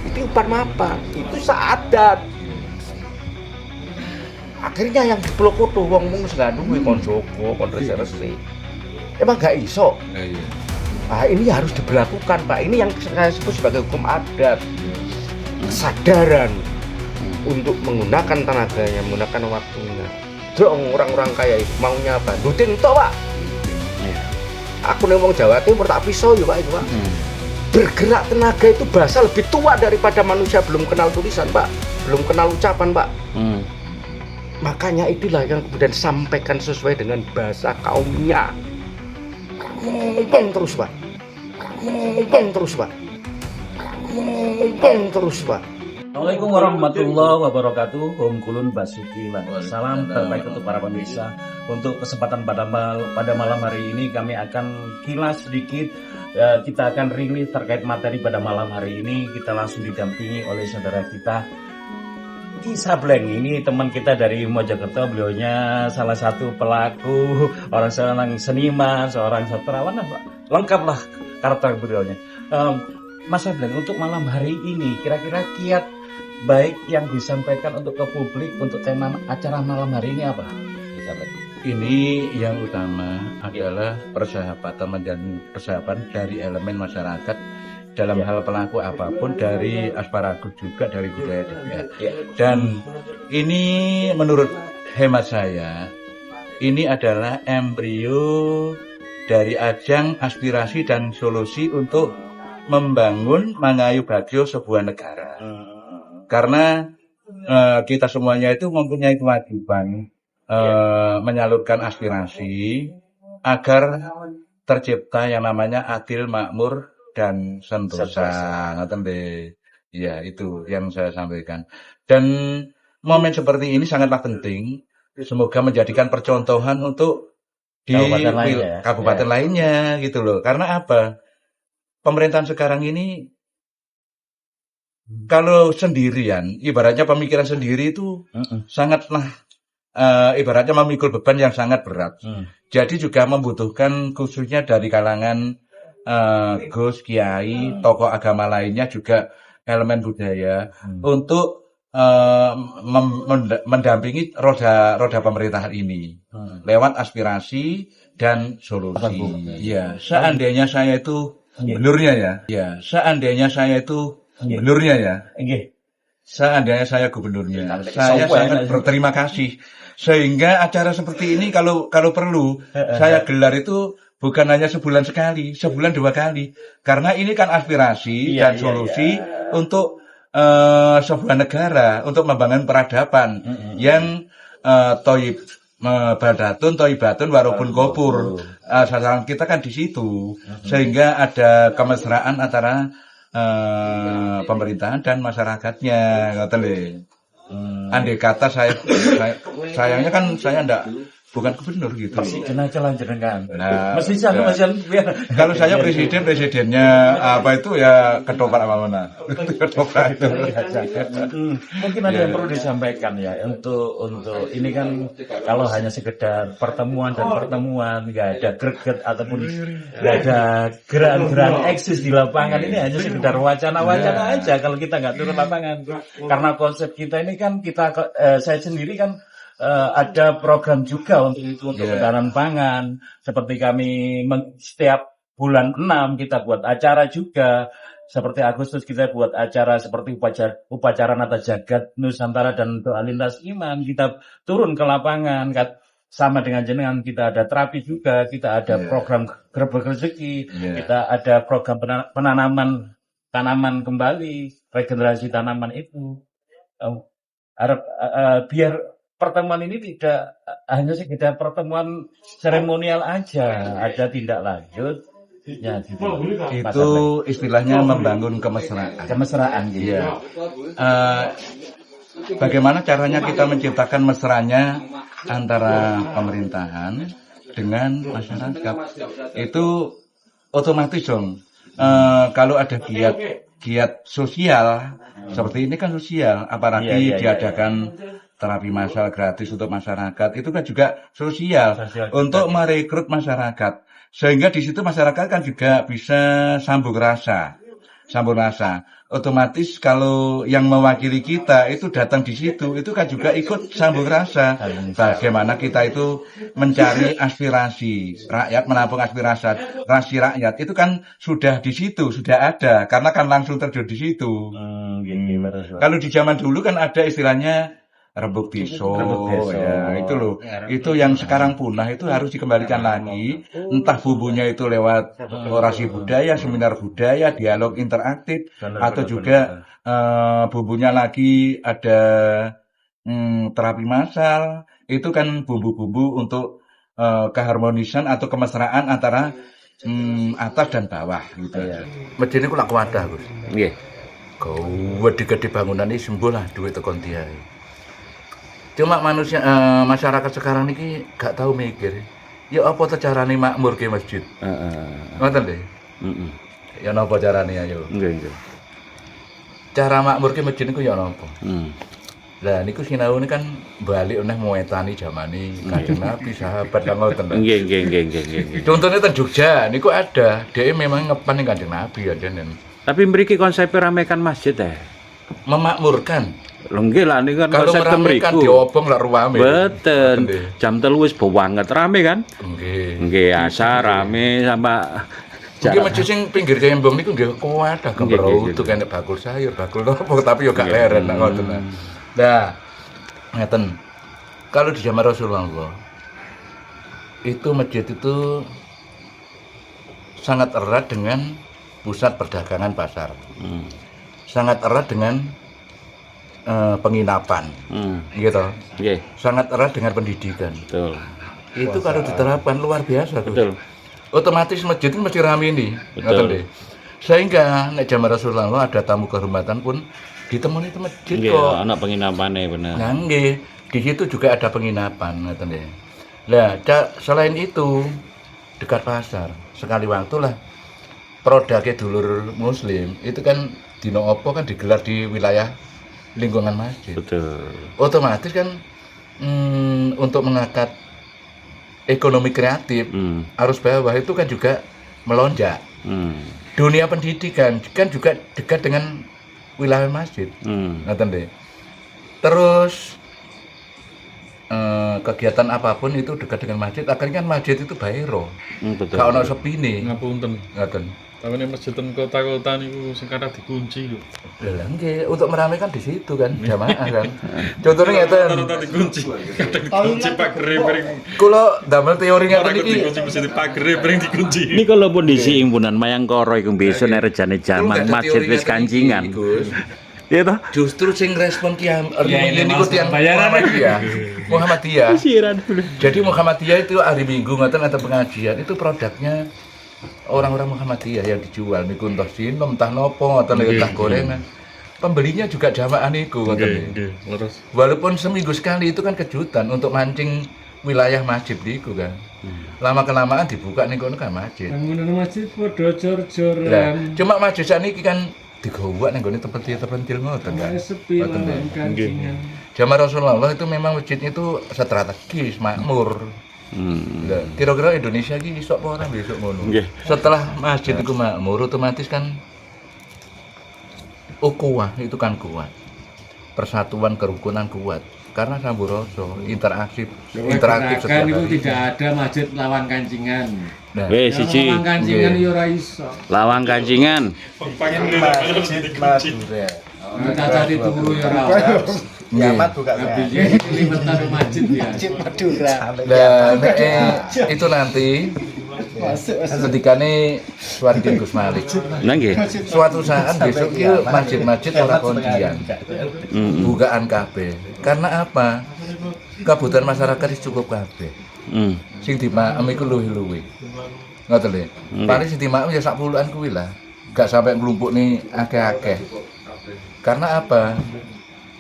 itu umpan mapan, itu saadat. Akhirnya yang diplokoto wong mung sing duwe kon jogo, kon resi-resi. Emang gak iso. Iya. Nah, ini harus diberlakukan, Pak. Ini yang saya sebut sebagai hukum adat. Kesadaran untuk menggunakan tenaganya, menggunakan waktunya. Dong orang-orang kaya itu maunya apa? Dutin tok, Pak. Iya. Aku nih wong Jawa Timur tak pisau ya, Pak, itu, Pak. Bergerak tenaga itu bahasa lebih tua daripada manusia belum kenal tulisan, Pak. Belum kenal ucapan, Pak. Makanya itulah yang kemudian sampaikan sesuai dengan bahasa kaumnya. Ngomong terus, Pak. Ngomong terus, Pak. Ngomong terus, Pak. Assalamualaikum warahmatullahi wabarakatuh. Om Kulun Basuki lan salam terbaik untuk para pemirsa. Untuk kesempatan pada malam hari ini kami akan kilas sedikit. Kita akan rilis terkait materi pada malam hari ini. Kita langsung didampingi oleh saudara kita Ki Sableng. Ini teman kita dari Mojokerto. Beliaunya salah satu pelaku, seorang seniman, seorang sastrawan, lengkap lah karakter beliaunya. Mas Sableng, untuk malam hari ini kira-kira kiat baik yang disampaikan untuk ke publik untuk tema acara malam hari ini apa? Ini yang utama adalah persahabatan dan persahabatan dari elemen masyarakat dalam hal pelaku apapun, dari asparagus juga, dari budaya juga. Dan ini menurut hemat saya, ini adalah embrio dari ajang aspirasi dan solusi untuk membangun Mangayu Bagio sebuah negara. Karena kita semuanya itu mempunyai kewajiban menyalurkan aspirasi agar tercipta yang namanya adil, makmur, dan sentosa. Ya, itu yang saya sampaikan. Dan momen seperti ini sangatlah penting. Semoga menjadikan percontohan untuk di kabupaten lainnya gitu loh. Karena apa? Pemerintahan sekarang ini kalau sendirian, ibaratnya pemikiran sendiri itu sangatlah ibaratnya memikul beban yang sangat berat. Jadi juga membutuhkan khususnya dari kalangan Gus, Kiai, tokoh agama lainnya juga elemen budaya untuk mendampingi roda pemerintahan ini lewat aspirasi dan solusi. Ya, seandainya saya itu gubernurnya seandainya saya gubernurnya, saya sangat berterima kasih. Sehingga acara seperti ini kalau perlu saya gelar itu bukan hanya sebulan sekali, sebulan 2 kali. Karena ini kan aspirasi dan solusi untuk sebuah negara, untuk membangun peradaban yang toibatun walaupun kopur. Sasaran kita kan di situ. Sehingga ada kemesraan antara pemerintahan dan masyarakatnya. Andai kata sayangnya kan saya bukan gubernur gitu. Nah, kalau saya presidennya apa itu ya ketoprak mana? Ketoprak itu. Mungkin ada yang perlu disampaikan ya untuk ini kan kalau hanya sekedar pertemuan, nggak ada greget ataupun nggak ada gerak-gerak eksis di lapangan. Ini hanya sekedar wacana-wacana aja kalau kita nggak turun lapangan. Karena konsep kita ini kan saya sendiri kan ada program juga untuk ketahanan pangan. Seperti kami setiap bulan 6 kita buat acara juga. Seperti Agustus kita buat acara seperti upacara Nata Jagat Nusantara dan doa lintas iman. Kita turun ke lapangan. Sama dengan jenengan kita ada terapi juga. Kita ada program gerbek rezeki. Kita ada program penanaman tanaman kembali, regenerasi tanaman itu. Biar pertemuan ini tidak hanya sekedar pertemuan seremonial aja, ada tindak lanjut. Ya, itu istilahnya membangun kemesraan. Iya. Bagaimana caranya kita menciptakan mesranya antara pemerintahan dengan masyarakat? Itu otomatis dong. Kalau ada giat sosial seperti ini kan sosial, apalagi diadakan terapi massal gratis untuk masyarakat, itu kan juga sosial untuk merekrut masyarakat, sehingga di situ masyarakat kan juga bisa sambung rasa sampun rasa. Otomatis kalau yang mewakili kita itu datang di situ, itu kan juga ikut sambung rasa. Bagaimana kita itu mencari aspirasi rakyat, menampung aspirasi rakyat, itu kan sudah di situ, sudah ada, karena kan langsung terjun di situ. Kalau di zaman dulu kan ada istilahnya rebuk pisau, ya itu loh. Itu yang sekarang punah itu harus dikembalikan lagi. Entah bumbunya itu lewat orasi budaya, seminar budaya, dialog interaktif, atau juga bumbunya lagi ada terapi massal. Itu kan bumbu-bumbu untuk keharmonisan atau kemesraan antara atas dan bawah gitu ya. Masjid ini kulak wadah, Gus. Nggih. Kau gede bangunan ini sembuh lah duit tekon dia. Cuma masyarakat sekarang ini gak tahu mikir. Ya apa tuh carane makmur ke masjid? Ngoten deh. Ya napa carane ayo? Nggih. Cara makmur ke masjid niku ya napa? Lah niku sinau ini kan balik neh muetani zamane Kanjeng Nabi, sahabat kan ngoten. Nggih. Contohnya teng Jogja niku ada, dia memang ngepan ning Kanjeng Nabi ya jenen. Tapi mriki konsep ramekan masjid Memakmurkan. Lho nggih lah niku kan Kalau konsep meramekan mriku. diobong lah ruame. Beten. Jam 3 wis banget rame kan? Nggih. Nggih, asa rame sama Mungkin masjid sing pinggir tembong niku nggih kuat dah gambar utuh kene bakul sayur, bakul nopo tapi yo gak leren nak ngoten. Nah, ngeten. Kalau di zaman Rasulullah itu masjid itu sangat erat dengan pusat perdagangan pasar. Sangat erat dengan penginapan, gitu. Nggih, Sangat erat dengan pendidikan. betul. Itu kalau diterapkan luar biasa, Gus. Betul. Otomatis masjid itu mesti ramai ini, Betul. deh. Sehingga nek zaman Rasulullah ada tamu kehormatan pun ditemui itu masjid Nggih, kok. ana penginapannya bener. Nah, nggih, di situ juga ada penginapan, ngoten deh. Nah, selain itu dekat pasar, sekali waktu lah produknya dulur muslim itu kan dino opo kan digelar di wilayah lingkungan masjid. Betul. Otomatis kan untuk mengangkat ekonomi kreatif arus bawah itu kan juga melonjak. Dunia pendidikan kan juga dekat dengan wilayah masjid. Ngoten deh. Terus kegiatan apapun itu dekat dengan masjid, akhirnya kan masjid itu bairo. Betul. Gak ono sepine. Ngapunten. Ngoten. Tapi ini masjid ten kota-kota niku sing kadang dikunci lho. Lah nggih, untuk meramaikan di situ kan, jamaah kan. Contohnya ngeten. Rata dikunci. Kadang dikunci pagere bring. Kula damel teori ngeten Ora iki. dikunci mesti pagere bring dikunci. Ini kalau pun disi impunan Mayangkara iku besok nek rejane jaman masjid wis kancingan. Iya toh? Justru sing respon ini niku tiyang Muhammadiyah. Jadi Muhammadiyah itu hari Minggu ngoten ada pengajian, itu produknya orang-orang Muhammadiyah yang dijual niku entah sinem, entah nopo, ngoten entah gorengan. Pembelinya juga jamaah niku ngoten. Terus Walaupun seminggu sekali itu kan kejutan untuk mancing wilayah masjid niku kan. Lama kelamaan dibuka niku kan masjid. Bangunan masjid padha Lah, jor-joran. cuma masjid saniki kan digawa ning gone terpentil ngoten kan. Sepi Ngoten deh. lawan kancingan. Zaman Rasulullah itu memang masjidnya itu strategis, makmur. Lah, kira-kira Indonesia iki iso apa ora besok ngono. Nggih. Setelah masjid itu makmur, otomatis kan ukhuwah itu kan kuat. Persatuan kerukunan kuat. Karena Samburoso interaktif Gerakan setiap itu hari. tidak ada masjid lawan kancingan. Nah, Wes siji Lawan kancingan yo ora iso. lawang kancingan. pengen dikunci. Cacat itu guru yo ora ono. Kiamat buka Habisnya liwetan masjid ya. Madura. dan itu nanti ketika ini Suwardi Gus Malik. Nah nggih. Suatu saat besok itu masjid-masjid orang kondian. Bukaan kabeh. Karena apa? Kebutuhan masyarakat itu cukup kabeh. Sing dimaem iku luwih-luwih. Ngoten lho. Paling sing dimaem ya sak puluhan kuwi lah. Gak sampai nglumpuk nih akeh-akeh. Karena apa?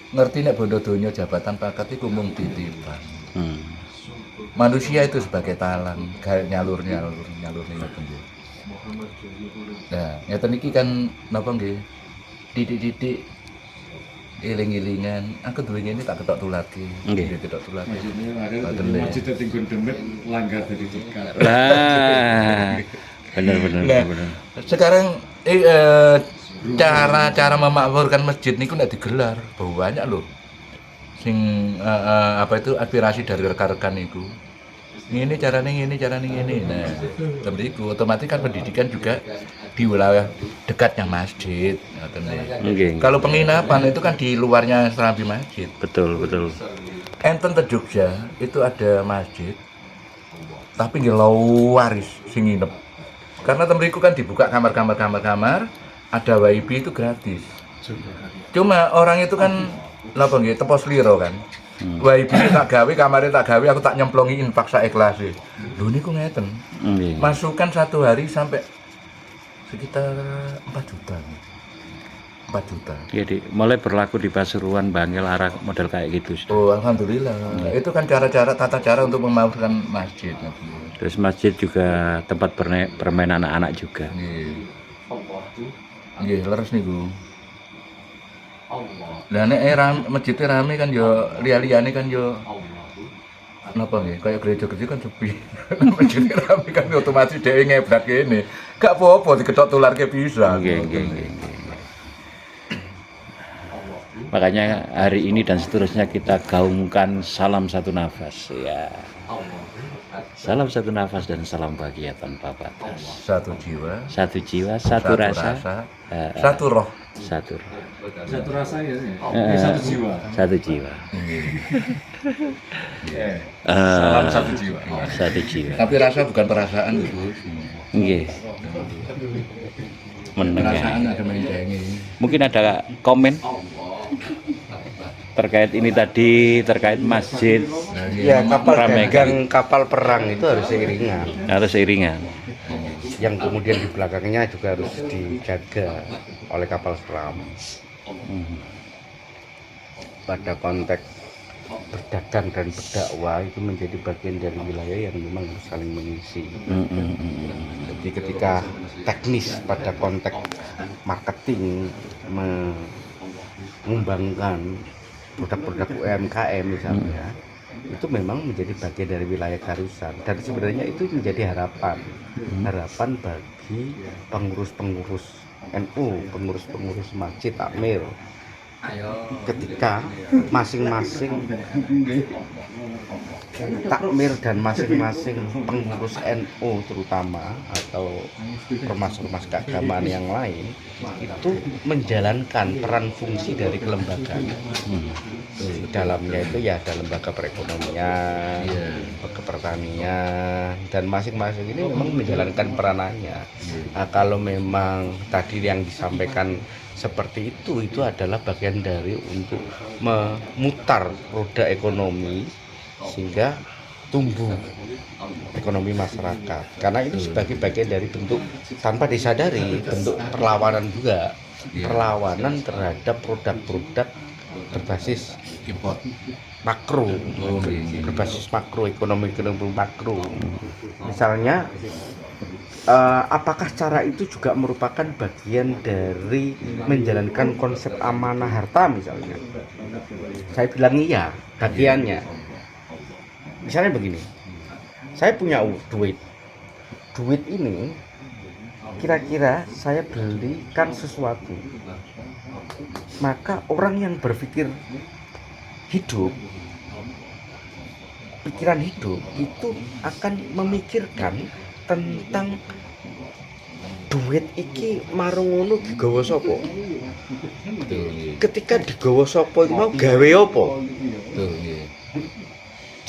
Ngerti nek bondo donya jabatan pangkat iku mung titipan. Manusia itu sebagai talang, nyalur nih ngoten nggih. Nah, ngeten iki kan napa nggih? Titik-titik eling-elingan, aku duwe ngene tak ketok tulake. Nggih. Ketok tulake. Maksudnya ada masjid tertinggun demet langgar dari dekat. Lah. Bener. Nah, sekarang cara memakmurkan masjid niku nek digelar banyak loh. Sing apa itu aspirasi dari rekan-rekan niku. Ini caranya ini. Nah, seperti itu otomatis kan pendidikan juga di wilayah dekatnya masjid. Nggih. Kalau penginapan itu kan di luarnya serambi masjid. Betul. Enten ke Jogja itu ada masjid, tapi nggih lawaris sing nginep. Karena temriku kan dibuka kamar, ada WiFi itu gratis. Cuma orang itu kan napa nggih tepos liro kan. WiFi tak gawe, kamarnya tak gawe, aku tak nyemplongi infak sak ikhlase. Lho niku ngeten. Nggih. Masukan satu hari sampai sekitar 4 juta. 4 juta. Jadi mulai berlaku di Pasuruan, Bangil, arah model kayak gitu. Oh, alhamdulillah. Itu kan tata cara untuk memakmurkan masjid. Terus masjid juga tempat bermain anak-anak juga. Nggih, leres niku. Lah nek masjidnya rame kan yo liya-liyane kan yo napa nggih, kayak gereja-gereja kan sepi. Masjidnya rame kan otomatis dhewe ngebrak kene. Gak apa-apa diketok tularke bisa. Nggih. Makanya hari ini dan seterusnya kita gaungkan salam satu nafas ya. Salam satu nafas dan salam bahagia tanpa batas. Satu jiwa, Satu jiwa, satu rasa, satu roh. satu Satu rasa ya. Satu jiwa. satu jiwa. Salam satu jiwa. Satu jiwa. Tapi rasa bukan perasaan, Gus. Nggih. Perasaan Mendengar. ada mendengi. Mungkin ada komen terkait ini tadi, terkait masjid Ya, kapal Ramai. dagang, kapal perang itu harus seiringan. harus seiringan. Yang kemudian di belakangnya juga harus dijaga oleh kapal selam. Pada konteks berdagang dan berdakwah itu menjadi bagian dari wilayah yang memang harus saling mengisi. Jadi ketika teknis pada konteks marketing mengembangkan produk-produk UMKM misalnya, itu memang menjadi bagian dari wilayah keharusan, dan sebenarnya itu menjadi harapan bagi pengurus-pengurus NU, pengurus-pengurus masjid takmir, ketika masing-masing takmir dan masing-masing pengurus NU terutama atau ormas-ormas keagamaan yang lain itu menjalankan peran fungsi dari kelembagaan. Di dalamnya itu ya ada lembaga perekonomian, lembaga pertanian, dan masing-masing ini memang menjalankan peranannya. Nah, kalau memang tadi yang disampaikan seperti itu adalah bagian dari untuk memutar roda ekonomi sehingga tumbuh ekonomi masyarakat. Karena itu sebagai bagian dari bentuk tanpa disadari bentuk perlawanan juga, perlawanan terhadap produk-produk berbasis Import. makro, berbasis makro, ekonomi makro. Misalnya apakah cara itu juga merupakan bagian dari menjalankan konsep amanah harta misalnya? Saya bilang iya, bagiannya. Misalnya begini, saya punya duit ini kira-kira saya belikan sesuatu, maka orang yang berpikir hidup, pikiran hidup itu akan memikirkan tentang duit iki marung ngono digawa sapa. Ketika digawa sapa iku mau gawe apa?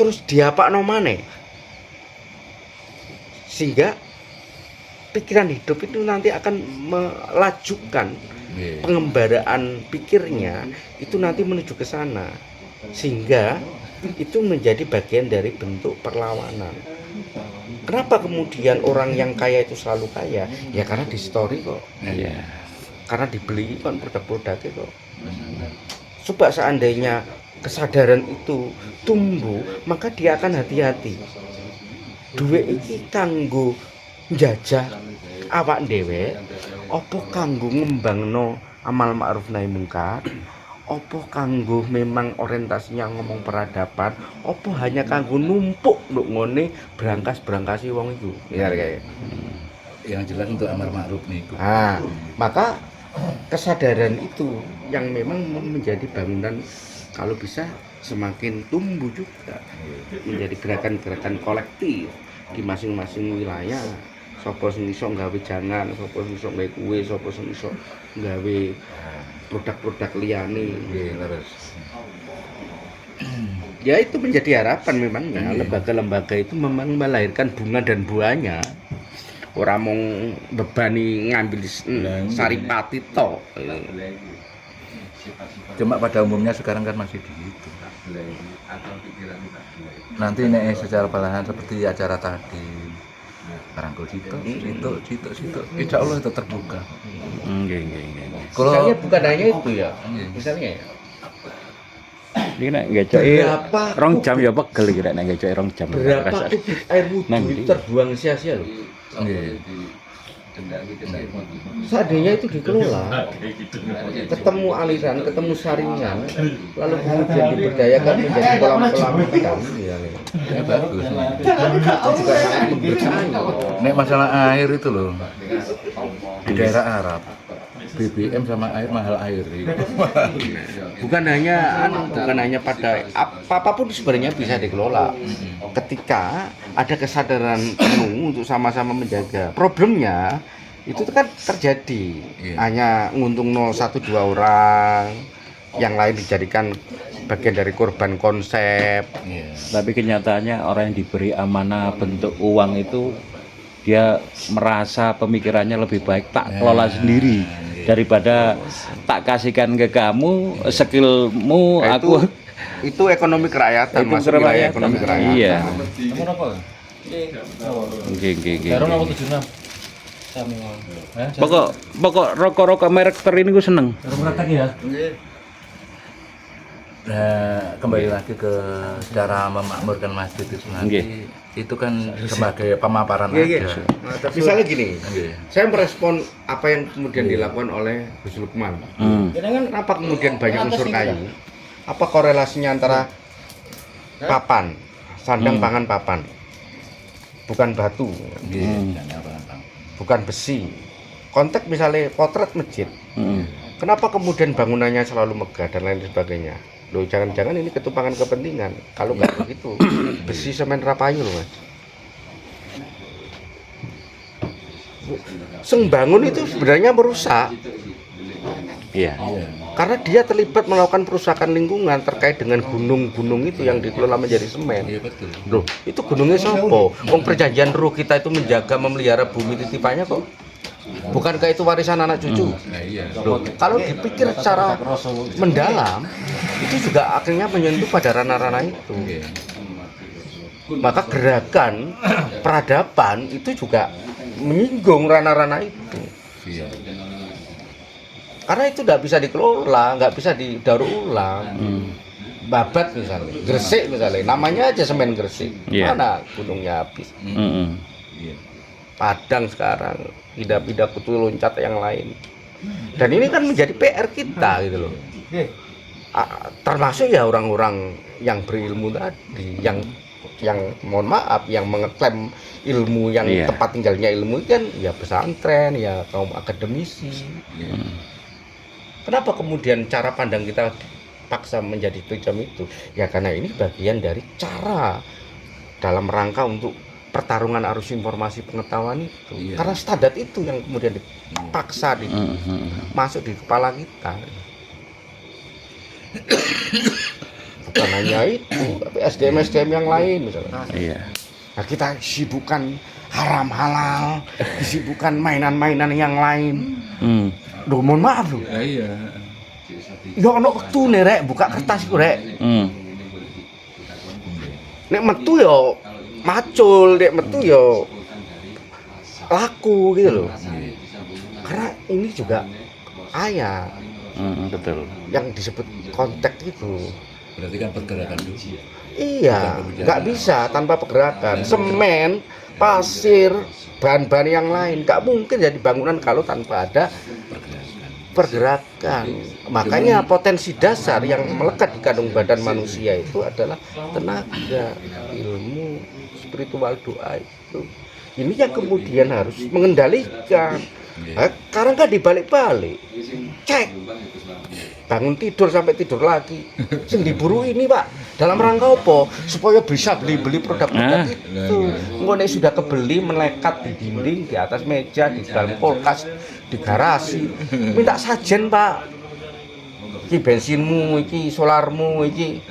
Terus diapakno maneh. Sehingga pikiran hidup itu nanti akan melajukan pengembaraan pikirnya itu nanti menuju ke sana, sehingga itu menjadi bagian dari bentuk perlawanan. Kenapa kemudian orang yang kaya itu selalu kaya? Ya karena di story kok. Iya. Karena dibeli kan produk-produknya kok. Coba seandainya kesadaran itu tumbuh, maka dia akan hati-hati. Duit iki kanggo njajah awak dhewe, apa kanggo ngembangno amal ma'ruf nahi mungkar, apa kanggo memang orientasinya ngomong peradaban, apa hanya kanggo numpuk nduk ngene berangkas-berangkasi wong iku. Ya kayak. Yang jelas untuk amar ma'ruf niku. Nah, maka kesadaran itu yang memang menjadi bangunan kalau bisa semakin tumbuh juga menjadi gerakan-gerakan kolektif di masing-masing wilayah. Sopo sing iso nggawe jangan, sopo sing iso nggawe kue, sopo sing iso nggawe produk-produk liyane. Ya itu menjadi harapan memangnya lembaga-lembaga itu memang melahirkan bunga dan buahnya. Orang mau bebani ngambil saripati tok. Cuma pada umumnya sekarang kan masih begitu. Nanti nih secara perlahan seperti acara tadi, Karangkul situ, insya Allah itu terbuka. Kalau Misalnya bukan hanya itu ya, misalnya ya. Ini nek ngecoki Berapa rong jam ya pegel iki nek ngecoki rong jam. Berapa kubik air wudhu Nang itu ndi? terbuang sia-sia loh. Seandainya itu dikelola, ketemu aliran, ketemu saringan, lalu kemudian diberdayakan menjadi kolam-kolam ikan, ya bagus. itu juga sangat memberkahi. Nek masalah air itu loh, di daerah Arab, BBM sama air mahal air. Bukan hanya pada apapun sebenarnya bisa dikelola. Ketika ada kesadaran penuh untuk sama-sama menjaga. Problemnya itu kan terjadi hanya nguntung 1-2 orang, yang lain dijadikan bagian dari korban konsep. Tapi kenyataannya orang yang diberi amanah bentuk uang itu dia merasa pemikirannya lebih baik tak kelola sendiri daripada tak kasihkan ke kamu skillmu Nah, aku itu ekonomi kerakyatan, itu masuk wilayah ekonomi kerakyatan. Iya. Kamu apa? Nggih. Baru apa 76? Pokok rokok-rokok merek ter ini gue seneng. Baru meratak ya? Nah, kembali lagi ke cara memakmurkan masjid itu nanti. Nggih. Itu kan sebagai pemaparan Iya. aja. Misalnya gini, Nggih. saya merespon apa yang kemudian dilakukan oleh Gus Lukman. Kenapa kemudian banyak unsur kayu? Apa korelasinya antara papan, sandang pangan papan, bukan batu, Nggih. bukan besi. Konteks misalnya potret masjid, kenapa kemudian bangunannya selalu megah dan lain sebagainya? Loh, jangan-jangan ini ketumpangan kepentingan. Kalau nggak begitu, besi semen rapayu loh mas. Sembangun itu sebenarnya merusak. Iya. Karena dia terlibat melakukan perusakan lingkungan terkait dengan gunung-gunung itu yang dikelola menjadi semen. Iya betul. Loh, itu gunungnya sopo? Wong perjanjian ruh kita itu menjaga memelihara bumi titipannya kok. Bukankah itu warisan anak cucu? Nah, iya. Loh, kalau dipikir secara mendalam, itu juga akhirnya menyentuh pada ranah-ranah itu. Maka gerakan peradaban itu juga menyinggung ranah-ranah itu. Iya. Karena itu nggak bisa dikelola, nggak bisa didaur ulang. Babat misalnya, Gresik misalnya, namanya aja semen Gresik. Iya. Mana gunungnya habis. Iya. Padang sekarang, pindah-pindah kutu loncat yang lain. Dan ini kan menjadi PR kita gitu loh. Termasuk ya orang-orang yang berilmu tadi, yang mohon maaf, yang mengeklaim ilmu yang Iya. tempat tinggalnya ilmu kan ya pesantren, ya kaum akademisi. Kenapa kemudian cara pandang kita paksa menjadi macam itu? Ya karena ini bagian dari cara dalam rangka untuk pertarungan arus informasi pengetahuan itu. Iya. Karena standar itu yang kemudian dipaksa masuk di kepala kita. Bukan hanya itu, tapi SDM yang lain misalnya. Iya. Nah, kita sibukkan haram halal, disibukkan mainan-mainan yang lain. Loh, mohon maaf loh. Iya. Ya ono wektune rek, buka kertas iku rek. Nek metu ya macul, nek metu ya laku gitu loh. Karena ini juga ayat Betul. yang disebut konteks itu. Berarti kan pergerakan dulu. Iya, nggak bisa tanpa pergerakan. Semen, pasir, bahan-bahan yang lain nggak mungkin jadi bangunan kalau tanpa ada pergerakan. Makanya potensi dasar yang melekat di kandung badan manusia itu adalah tenaga, ilmu, spiritual, doa itu ini yang kemudian harus mengendalikan. Karena nggak dibalik-balik, cek bangun tidur sampai tidur lagi. Sing diburu ini Pak, dalam rangka apa? Supaya bisa beli produk-produk itu. Nek sudah kebeli melekat di dinding, di atas meja, di dalam kulkas, di garasi, minta sajen Pak. Iki bensinmu, iki solarmu, iki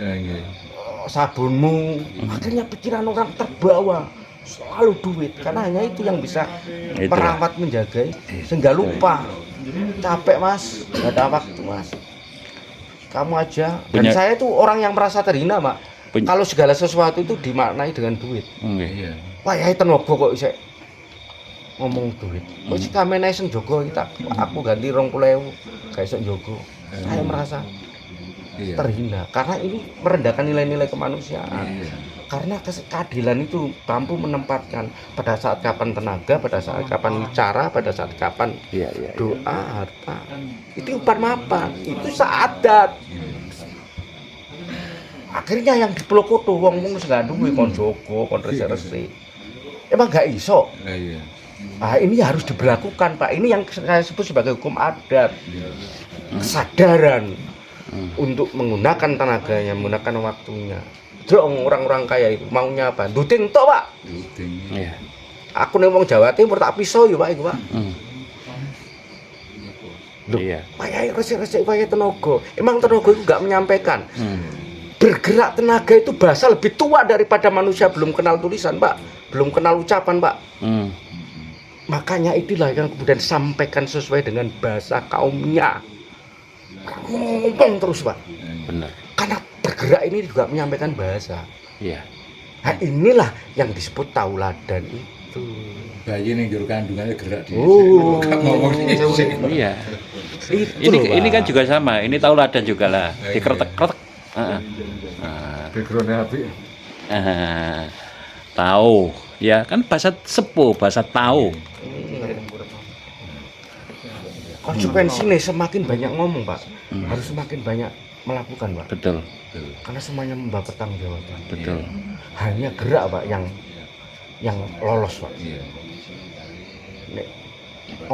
sabunmu. Akhirnya pikiran orang terbawa selalu duit, karena hanya itu yang bisa merawat, menjaga, sehingga lupa. Capek Mas, nggak ada waktu Mas. Kamu aja. Dan saya tuh orang yang merasa terhina Pak. Kalau segala sesuatu itu dimaknai dengan duit. Wah ya tenaga kok isek ngomong duit. Kok sih kamene sing jogo kita, aku ganti 20.000, gak iso jogo. Saya merasa terhina karena ini merendahkan nilai-nilai kemanusiaan. Karena keadilan itu mampu menempatkan pada saat kapan tenaga, pada saat kapan bicara, pada saat kapan doa, harta. Itu umpan mapan, itu saadat. Akhirnya yang diplokoto wong-wong sing gak duwe kon jogo, kon resi-resi. Emang gak iso. Ini harus diberlakukan Pak. Ini yang saya sebut sebagai hukum adat. Kesadaran untuk menggunakan tenaganya, menggunakan waktunya. Orang-orang kaya itu maunya apa? Duting tok Pak. Iya. Aku ning wong Jawa Timur tak pisau yo Pak iku Pak. Iya. Payah resik-resik payah tenaga. Emang tenaga itu enggak menyampaikan. Bergerak tenaga itu bahasa lebih tua daripada manusia belum kenal tulisan Pak, belum kenal ucapan Pak. Makanya itulah yang kemudian sampaikan sesuai dengan bahasa kaumnya. Ngomong terus Pak. Benar. Karena bergerak ini juga menyampaikan bahasa. Iya. Nah inilah yang disebut tauladan itu. Bayi ning jero kandungannya gerak dia. Ngomong iya. Ini kan juga sama. Ini tauladan juga lah. Dikretek-kretek. Background apik. Tahu. Ya kan bahasa sepuh, bahasa tahu. Konsekuensinya semakin banyak ngomong Pak, harus semakin banyak melakukan Pak. Betul. Karena semuanya membawa pertanggungjawaban. Betul. Hanya gerak Pak yang lolos Pak. Nek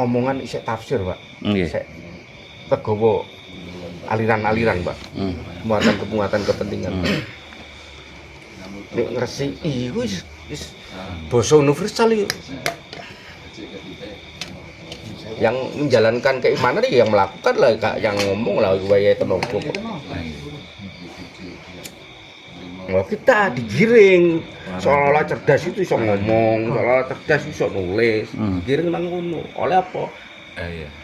omongan isek tafsir Pak. Isek kegowo aliran-aliran Pak. Muatan kepentingan. Nek ngresi iku wis basa universal iki. Yang menjalankan keimanan ya yang melakukan lah, yang ngomong lah wayahe tenaga. Wah, kita digiring seolah-olah cerdas itu iso ngomong, seolah-olah cerdas iso nulis, digiring nang ngono. Oleh apa?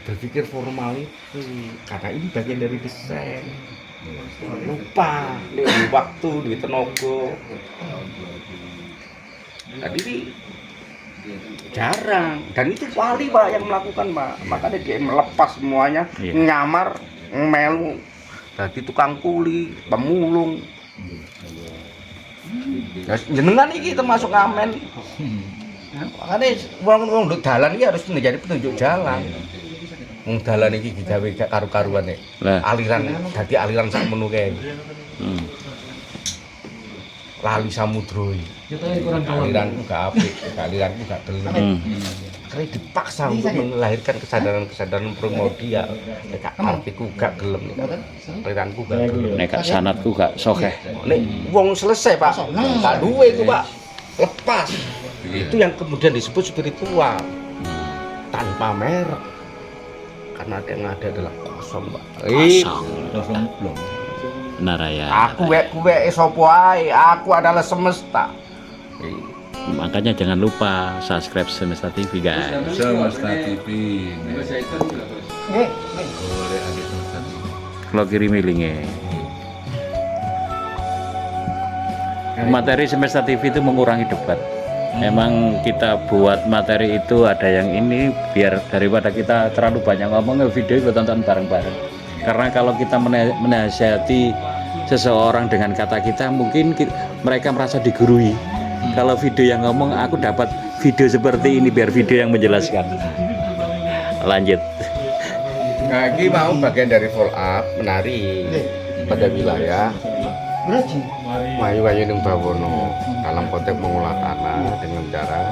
Berpikir formal itu, karena ini bagian dari desain. Lupa, di waktu, di tenaga. Tadi ini jarang, dan itu wali Pak yang melakukan Pak. Makanya dia melepas semuanya, nyamar, melu, jadi tukang kuli, pemulung. Ya, jenengan iki termasuk ngamen. Makanya wong nduk dalan iki harus menjadi petunjuk jalan. Wong dalan iki digawe gak karu-karuan nek. Aliran dadi aliran sakmono kae. Lali samudra iki. Aliranku gak apik, aliranku gak gelem. Karena dipaksa untuk melahirkan kesadaran-kesadaran primordial. Nek artiku gak gelem nek aliranku gak gelem. Nek sanatku gak sokeh. Nek wong selesai Pak, gak duwe itu Pak. Lepas. Itu yang kemudian disebut spiritual. Tanpa merek. Karena yang ada adalah kosong Pak. Kosong belum. Benar ya. Aku wek sapa ae, aku adalah semesta. Makanya jangan lupa subscribe Semesta TV guys. Semesta TV. Kalau kiri milingnya. Materi Semesta TV itu mengurangi debat. Memang kita buat materi itu ada yang ini biar daripada kita terlalu banyak ngomong, video itu tonton bareng-bareng. Karena kalau kita menasihati seseorang dengan kata kita, mungkin mereka merasa digurui. Kalau video yang ngomong, aku dapat video seperti ini biar video yang menjelaskan. Lanjut. Nah, ini mau bagian dari follow up menari pada wilayah Mayu-Ayu Ning Bawono dalam konteks mengolah tanah dengan cara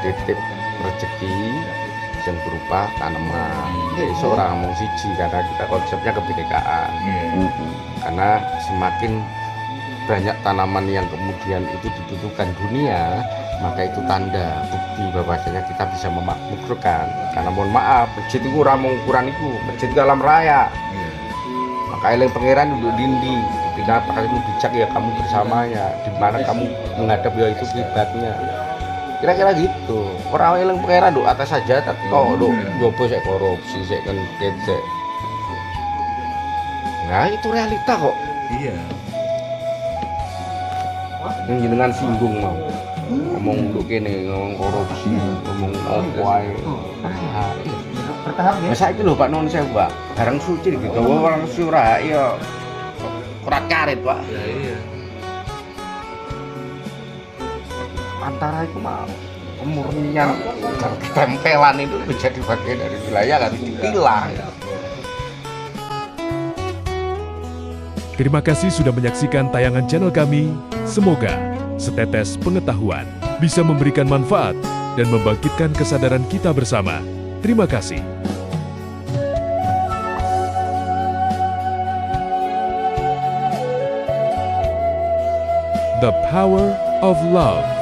titip rezeki yang berupa tanaman. Seorang ngomong siji karena kita konsepnya kebinekaan. Karena semakin banyak tanaman yang kemudian itu dibutuhkan dunia, maka itu tanda bukti bahwasanya kita bisa memakmurkan. Karena mohon maaf, masjid itu ora mung ukuran iku, masjid itu alam raya. Maka eling pangeran duduk dindi, ketika kamu bijak ya kamu bersamanya, di mana kamu menghadap ya itu kiblatnya. Kira-kira gitu. Orang eling pangeran duduk atas saja, tapi kok duduk jopo sik korupsi, sik kan kecek. Nah itu realita kok. Iya. Yang jenengan singgung mau ngomong nduk kene, ngomong korupsi, ngomong opo ae. Bertahap ya. Masa iki lho Pak Nun sewu, Pak. Barang suci iki gawa orang suci ora ya ora karet, Pak. Ya iya. Antara itu mah kemurnian dan ketempelan itu menjadi bagian dari wilayah kan dipilah. Terima kasih sudah menyaksikan tayangan channel kami. Semoga setetes pengetahuan bisa memberikan manfaat dan membangkitkan kesadaran kita bersama. Terima kasih. The Power of Love.